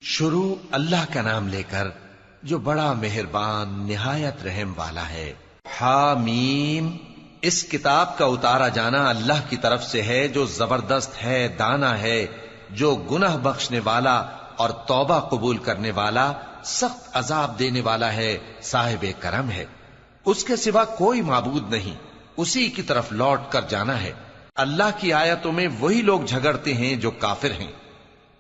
شروع اللہ کا نام لے کر جو بڑا مہربان نہایت رحم والا ہے۔ حامیم، اس کتاب کا اتارا جانا اللہ کی طرف سے ہے جو زبردست ہے، دانا ہے، جو گناہ بخشنے والا اور توبہ قبول کرنے والا، سخت عذاب دینے والا ہے، صاحب کرم ہے۔ اس کے سوا کوئی معبود نہیں، اسی کی طرف لوٹ کر جانا ہے۔ اللہ کی آیتوں میں وہی لوگ جھگڑتے ہیں جو کافر ہیں،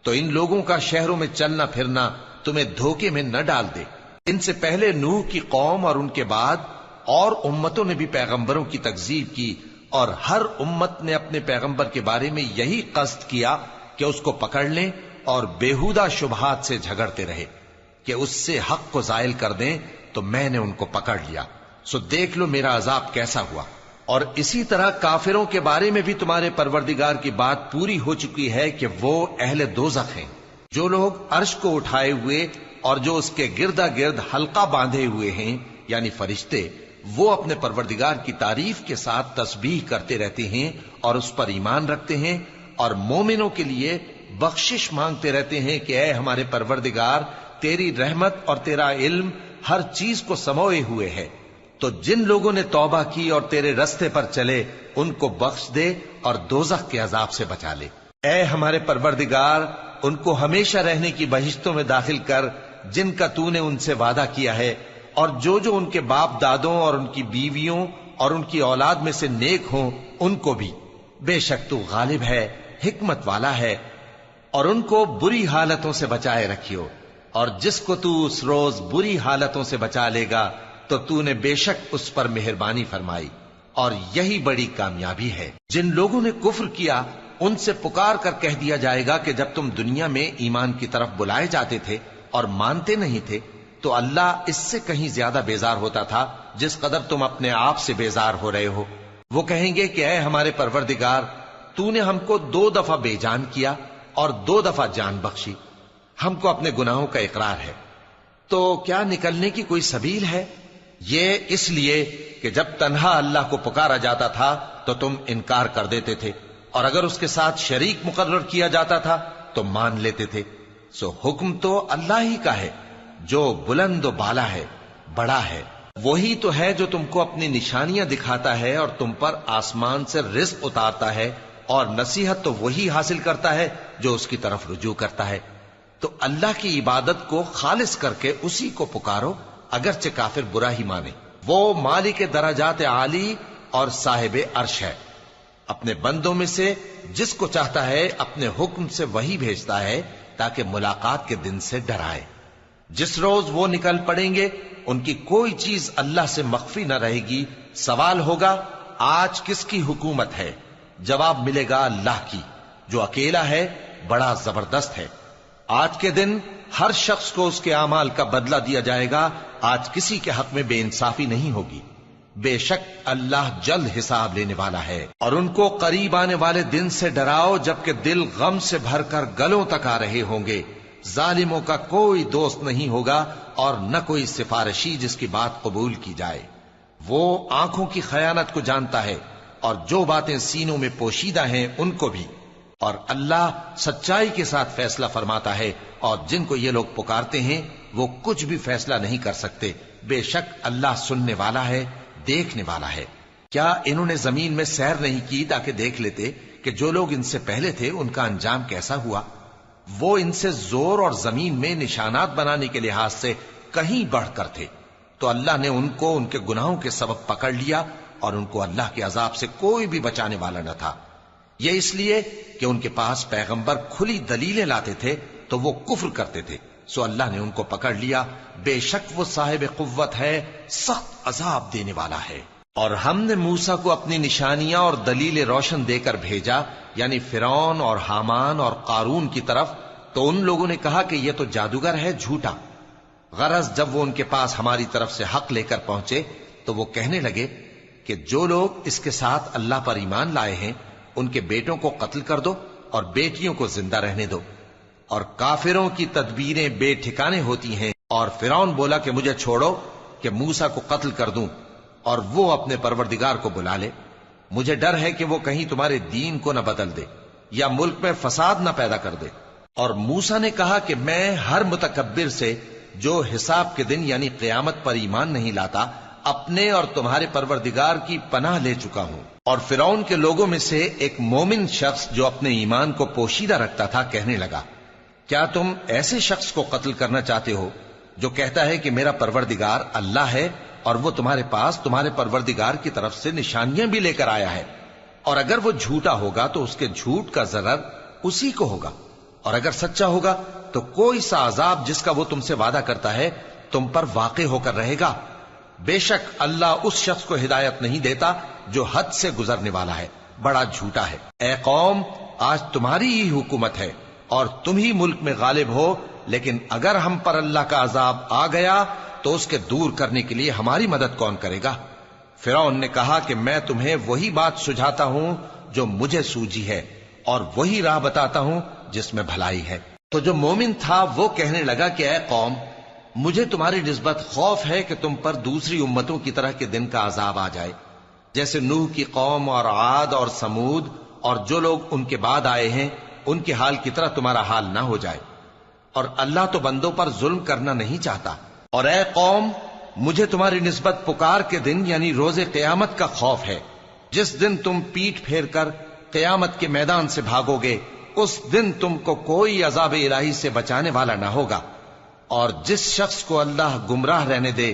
تو ان لوگوں کا شہروں میں چلنا پھرنا تمہیں دھوکے میں نہ ڈال دے۔ ان سے پہلے نوح کی قوم اور ان کے بعد اور امتوں نے بھی پیغمبروں کی تکذیب کی، اور ہر امت نے اپنے پیغمبر کے بارے میں یہی قصد کیا کہ اس کو پکڑ لیں، اور بیہودہ شبہات سے جھگڑتے رہے کہ اس سے حق کو زائل کر دیں، تو میں نے ان کو پکڑ لیا، سو دیکھ لو میرا عذاب کیسا ہوا۔ اور اسی طرح کافروں کے بارے میں بھی تمہارے پروردگار کی بات پوری ہو چکی ہے کہ وہ اہل دوزخ ہیں۔ جو لوگ عرش کو اٹھائے ہوئے اور جو اس کے گردا گرد حلقہ باندھے ہوئے ہیں یعنی فرشتے، وہ اپنے پروردگار کی تعریف کے ساتھ تسبیح کرتے رہتے ہیں اور اس پر ایمان رکھتے ہیں، اور مومنوں کے لیے بخشش مانگتے رہتے ہیں کہ اے ہمارے پروردگار، تیری رحمت اور تیرا علم ہر چیز کو سموئے ہوئے ہے، تو جن لوگوں نے توبہ کی اور تیرے رستے پر چلے ان کو بخش دے اور دوزخ کے عذاب سے بچا لے۔ اے ہمارے پروردگار، ان کو ہمیشہ رہنے کی بہشتوں میں داخل کر جن کا تو نے ان سے وعدہ کیا ہے، اور جو جو ان کے باپ دادوں اور ان کی بیویوں اور ان کی اولاد میں سے نیک ہوں ان کو بھی۔ بے شک تو غالب ہے، حکمت والا ہے۔ اور ان کو بری حالتوں سے بچائے رکھیو، اور جس کو تو اس روز بری حالتوں سے بچا لے گا تو نے بے شک اس پر مہربانی فرمائی، اور یہی بڑی کامیابی ہے۔ جن لوگوں نے کفر کیا ان سے پکار کر کہہ دیا جائے گا کہ جب تم دنیا میں ایمان کی طرف بلائے جاتے تھے اور مانتے نہیں تھے تو اللہ اس سے کہیں زیادہ بیزار ہوتا تھا جس قدر تم اپنے آپ سے بیزار ہو رہے ہو۔ وہ کہیں گے کہ اے ہمارے پروردگار، تو نے ہم کو 2 دفعہ بے جان کیا اور 2 دفعہ جان بخشی، ہم کو اپنے گناہوں کا اقرار ہے، تو کیا نکلنے کی کوئی سبیل ہے؟ یہ اس لیے کہ جب تنہا اللہ کو پکارا جاتا تھا تو تم انکار کر دیتے تھے، اور اگر اس کے ساتھ شریک مقرر کیا جاتا تھا تو مان لیتے تھے۔ سو حکم تو اللہ ہی کا ہے جو بلند و بالا ہے، بڑا ہے۔ وہی تو ہے جو تم کو اپنی نشانیاں دکھاتا ہے اور تم پر آسمان سے رزق اتارتا ہے، اور نصیحت تو وہی حاصل کرتا ہے جو اس کی طرف رجوع کرتا ہے۔ تو اللہ کی عبادت کو خالص کر کے اسی کو پکارو، اگرچہ کافر برا ہی مانے۔ وہ مالک درجات عالی اور صاحب عرش ہے، اپنے بندوں میں سے جس کو چاہتا ہے اپنے حکم سے وہی بھیجتا ہے تاکہ ملاقات کے دن سے ڈرائے۔ جس روز وہ نکل پڑیں گے ان کی کوئی چیز اللہ سے مخفی نہ رہے گی۔ سوال ہوگا آج کس کی حکومت ہے؟ جواب ملے گا اللہ کی، جو اکیلا ہے، بڑا زبردست ہے۔ آج کے دن ہر شخص کو اس کے اعمال کا بدلہ دیا جائے گا، آج کسی کے حق میں بے انصافی نہیں ہوگی۔ بے شک اللہ جلد حساب لینے والا ہے۔ اور ان کو قریب آنے والے دن سے ڈراؤ جبکہ دل غم سے بھر کر گلوں تک آ رہے ہوں گے۔ ظالموں کا کوئی دوست نہیں ہوگا اور نہ کوئی سفارشی جس کی بات قبول کی جائے۔ وہ آنکھوں کی خیانت کو جانتا ہے اور جو باتیں سینوں میں پوشیدہ ہیں ان کو بھی، اور اللہ سچائی کے ساتھ فیصلہ فرماتا ہے، اور جن کو یہ لوگ پکارتے ہیں وہ کچھ بھی فیصلہ نہیں کر سکتے۔ بے شک اللہ سننے والا ہے، دیکھنے والا ہے۔ کیا انہوں نے زمین میں سیر نہیں کی تاکہ دیکھ لیتے کہ جو لوگ ان سے پہلے تھے ان کا انجام کیسا ہوا؟ وہ ان سے زور اور زمین میں نشانات بنانے کے لحاظ سے کہیں بڑھ کر تھے، تو اللہ نے ان کو ان کے گناہوں کے سبب پکڑ لیا، اور ان کو اللہ کے عذاب سے کوئی بھی بچانے والا نہ تھا۔ یہ اس لیے کہ ان کے پاس پیغمبر کھلی دلیلیں لاتے تھے تو وہ کفر کرتے تھے، سو اللہ نے ان کو پکڑ لیا۔ بے شک وہ صاحب قوت ہے، سخت عذاب دینے والا ہے۔ اور ہم نے موسیٰ کو اپنی نشانیاں اور دلیل روشن دے کر بھیجا، یعنی فرعون اور حامان اور قارون کی طرف، تو ان لوگوں نے کہا کہ یہ تو جادوگر ہے، جھوٹا۔ غرض جب وہ ان کے پاس ہماری طرف سے حق لے کر پہنچے تو وہ کہنے لگے کہ جو لوگ اس کے ساتھ اللہ پر ایمان لائے ہیں ان کے بیٹوں کو قتل کر دو اور بیٹیوں کو زندہ رہنے دو۔ اور کافروں کی تدبیریں بے ٹھکانے ہوتی ہیں، اور فرعون بولا کہ مجھے چھوڑو کہ موسیٰ کو قتل کر دوں اور وہ اپنے پروردگار کو بلا لے۔ مجھے ڈر ہے کہ وہ کہیں تمہارے دین کو نہ بدل دے یا ملک میں فساد نہ پیدا کر دے۔ اور موسیٰ نے کہا کہ میں ہر متکبر سے جو حساب کے دن یعنی قیامت پر ایمان نہیں لاتا اپنے اور تمہارے پروردگار کی پناہ لے چکا ہوں۔ اور فرعون کے لوگوں میں سے ایک مومن شخص جو اپنے ایمان کو پوشیدہ رکھتا تھا کہنے لگا، کیا تم ایسے شخص کو قتل کرنا چاہتے ہو جو کہتا ہے کہ میرا پروردگار اللہ ہے اور وہ تمہارے پاس تمہارے پروردگار کی طرف سے نشانیاں بھی لے کر آیا ہے؟ اور اگر وہ جھوٹا ہوگا تو اس کے جھوٹ کا ضرر اسی کو ہوگا، اور اگر سچا ہوگا تو کوئی سا عذاب جس کا وہ تم سے وعدہ کرتا ہے تم پر واقع ہو کر رہے گا۔ بے شک اللہ اس شخص کو ہدایت نہیں دیتا جو حد سے گزرنے والا ہے، بڑا جھوٹا ہے۔ اے قوم، آج تمہاری ہی حکومت ہے اور تم ہی ملک میں غالب ہو، لیکن اگر ہم پر اللہ کا عذاب آ گیا تو اس کے دور کرنے کے لیے ہماری مدد کون کرے گا؟ فرعون نے کہا کہ میں تمہیں وہی بات سجھاتا ہوں جو مجھے سوجھی ہے اور وہی راہ بتاتا ہوں جس میں بھلائی ہے۔ تو جو مومن تھا وہ کہنے لگا کہ اے قوم، مجھے تمہاری نسبت خوف ہے کہ تم پر دوسری امتوں کی طرح کے دن کا عذاب آ جائے، جیسے نوح کی قوم اور عاد اور سمود اور جو لوگ ان کے بعد آئے ہیں ان کے حال کی طرح تمہارا حال نہ ہو جائے۔ اور اللہ تو بندوں پر ظلم کرنا نہیں چاہتا۔ اور اے قوم، مجھے تمہاری نسبت پکار کے دن یعنی روز قیامت کا خوف ہے، جس دن تم پیٹ پھیر کر قیامت کے میدان سے بھاگو گے، اس دن تم کو کوئی عذاب الہی سے بچانے والا نہ ہوگا، اور جس شخص کو اللہ گمراہ رہنے دے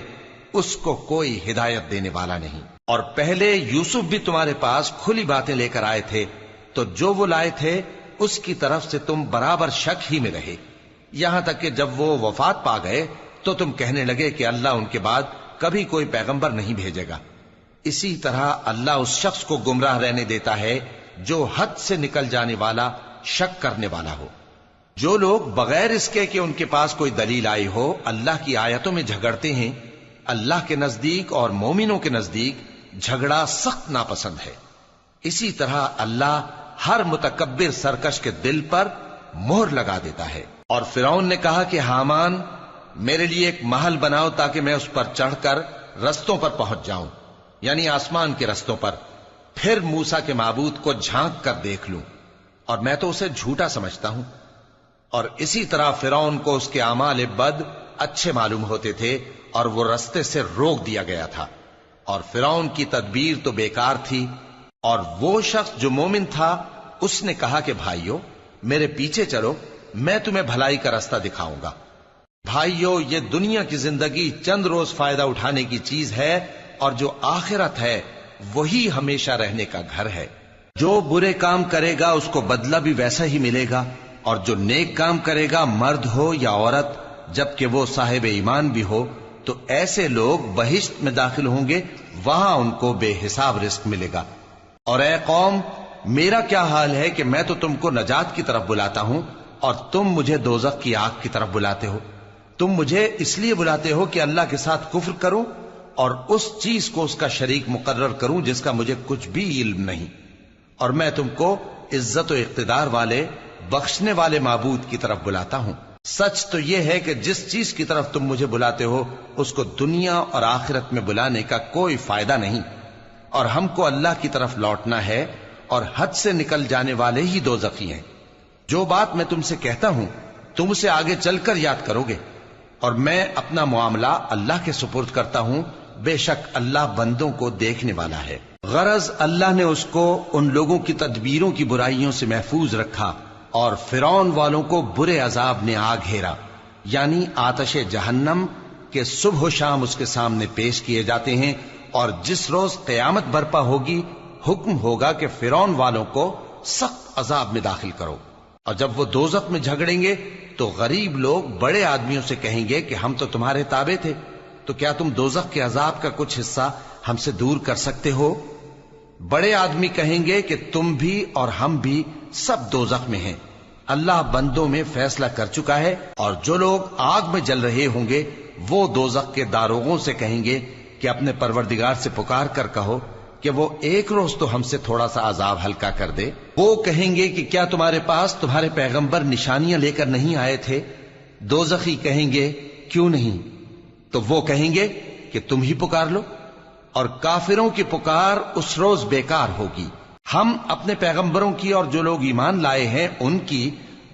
اس کو کوئی ہدایت دینے والا نہیں۔ اور پہلے یوسف بھی تمہارے پاس کھلی باتیں لے کر آئے تھے، تو جو وہ لائے تھے اس کی طرف سے تم برابر شک ہی میں رہے، یہاں تک کہ جب وہ وفات پا گئے تو تم کہنے لگے کہ اللہ ان کے بعد کبھی کوئی پیغمبر نہیں بھیجے گا۔ اسی طرح اللہ اس شخص کو گمراہ رہنے دیتا ہے جو حد سے نکل جانے والا، شک کرنے والا ہو۔ جو لوگ بغیر اس کے کہ ان کے پاس کوئی دلیل آئی ہو اللہ کی آیتوں میں جھگڑتے ہیں، اللہ کے نزدیک اور مومنوں کے نزدیک جھگڑا سخت ناپسند ہے۔ اسی طرح اللہ ہر متکبر سرکش کے دل پر مہر لگا دیتا ہے۔ اور فرعون نے کہا کہ حامان، میرے لیے ایک محل بناؤ تاکہ میں اس پر چڑھ کر رستوں پر پہنچ جاؤں، یعنی آسمان کے رستوں پر، پھر موسیٰ کے معبود کو جھانک کر دیکھ لوں، اور میں تو اسے جھوٹا سمجھتا ہوں۔ اور اسی طرح فرعون کو اس کے اعمال بد اچھے معلوم ہوتے تھے اور وہ رستے سے روک دیا گیا تھا، اور فرعون کی تدبیر تو بیکار تھی۔ اور وہ شخص جو مومن تھا اس نے کہا کہ بھائیو، میرے پیچھے چلو، میں تمہیں بھلائی کا رستہ دکھاؤں گا۔ بھائیو، یہ دنیا کی زندگی چند روز فائدہ اٹھانے کی چیز ہے، اور جو آخرت ہے وہی ہمیشہ رہنے کا گھر ہے۔ جو برے کام کرے گا اس کو بدلہ بھی ویسا ہی ملے گا، اور جو نیک کام کرے گا، مرد ہو یا عورت، جبکہ وہ صاحب ایمان بھی ہو، تو ایسے لوگ بہشت میں داخل ہوں گے، وہاں ان کو بے حساب رزق ملے گا۔ اور اے قوم، میرا کیا حال ہے کہ میں تو تم کو نجات کی طرف بلاتا ہوں اور تم مجھے دوزخ کی آگ کی طرف بلاتے ہو۔ تم مجھے اس لیے بلاتے ہو کہ اللہ کے ساتھ کفر کروں اور اس چیز کو اس کا شریک مقرر کروں جس کا مجھے کچھ بھی علم نہیں، اور میں تم کو عزت و اقتدار والے، بخشنے والے معبود کی طرف بلاتا ہوں۔ سچ تو یہ ہے کہ جس چیز کی طرف تم مجھے بلاتے ہو اس کو دنیا اور آخرت میں بلانے کا کوئی فائدہ نہیں، اور ہم کو اللہ کی طرف لوٹنا ہے، اور حد سے نکل جانے والے ہی دوزخی ہیں۔ جو بات میں تم سے کہتا ہوں تم اسے آگے چل کر یاد کرو گے، اور میں اپنا معاملہ اللہ کے سپرد کرتا ہوں، بے شک اللہ بندوں کو دیکھنے والا ہے۔ غرض اللہ نے اس کو ان لوگوں کی تدبیروں کی برائیوں سے محفوظ رکھا، اور فرعون والوں کو برے عذاب نے آ گھیرا، یعنی آتش جہنم کے صبح و شام اس کے سامنے پیش کیے جاتے ہیں، اور جس روز قیامت برپا ہوگی حکم ہوگا کہ فرعون والوں کو سخت عذاب میں داخل کرو۔ اور جب وہ دوزخ میں جھگڑیں گے تو غریب لوگ بڑے آدمیوں سے کہیں گے کہ ہم تو تمہارے تابع تھے، تو کیا تم دوزخ کے عذاب کا کچھ حصہ ہم سے دور کر سکتے ہو؟ بڑے آدمی کہیں گے کہ تم بھی اور ہم بھی سب دوزخ میں ہیں، اللہ بندوں میں فیصلہ کر چکا ہے۔ اور جو لوگ آگ میں جل رہے ہوں گے وہ دوزخ کے داروغوں سے کہیں گے کہ اپنے پروردگار سے پکار کر کہو کہ وہ ایک روز تو ہم سے تھوڑا سا عذاب ہلکا کر دے۔ وہ کہیں گے کہ کیا تمہارے پاس تمہارے پیغمبر نشانیاں لے کر نہیں آئے تھے؟ دوزخی کہیں گے کیوں نہیں؟ تو وہ کہیں گے کہ تم ہی پکار لو، اور کافروں کی پکار اس روز بیکار ہوگی۔ ہم اپنے پیغمبروں کی اور جو لوگ ایمان لائے ہیں ان کی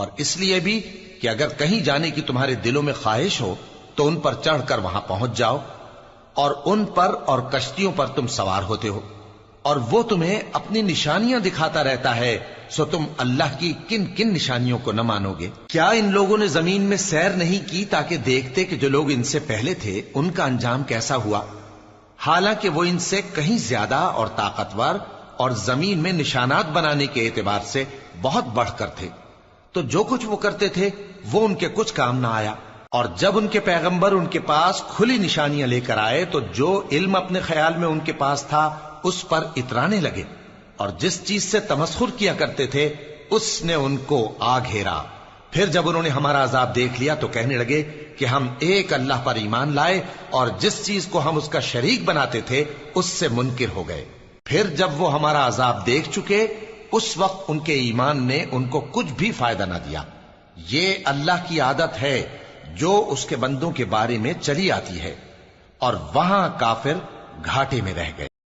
اور اس لیے بھی کہ اگر کہیں جانے کی تمہارے دلوں میں خواہش ہو تو ان پر چڑھ کر وہاں پہنچ جاؤ، اور ان پر اور کشتیوں پر تم سوار ہوتے ہو، اور وہ تمہیں اپنی نشانیاں دکھاتا رہتا ہے، سو تم اللہ کی کن کن نشانیوں کو نہ مانو گے؟ کیا ان لوگوں نے زمین میں سیر نہیں کی تاکہ دیکھتے کہ جو لوگ ان سے پہلے تھے ان کا انجام کیسا ہوا؟ حالانکہ وہ ان سے کہیں زیادہ اور طاقتور اور زمین میں نشانات بنانے کے اعتبار سے بہت بڑھ کر تھے، تو جو کچھ وہ کرتے تھے وہ ان کے کچھ کام نہ آیا۔ اور جب ان کے پیغمبر ان کے پاس کھلی نشانیاں لے کر آئے تو جو علم اپنے خیال میں ان کے پاس تھا اس پر اترانے لگے، اور جس چیز سے تمسخر کیا کرتے تھے اس نے ان کو آ گھیرا۔ پھر جب انہوں نے ہمارا عذاب دیکھ لیا تو کہنے لگے کہ ہم ایک اللہ پر ایمان لائے، اور جس چیز کو ہم اس کا شریک بناتے تھے اس سے منکر ہو گئے۔ پھر جب وہ ہمارا عذاب دیکھ چکے اس وقت ان کے ایمان نے ان کو کچھ بھی فائدہ نہ دیا۔ یہ اللہ کی عادت ہے جو اس کے بندوں کے بارے میں چلی آتی ہے، اور وہاں کافر گھاٹے میں رہ گئے۔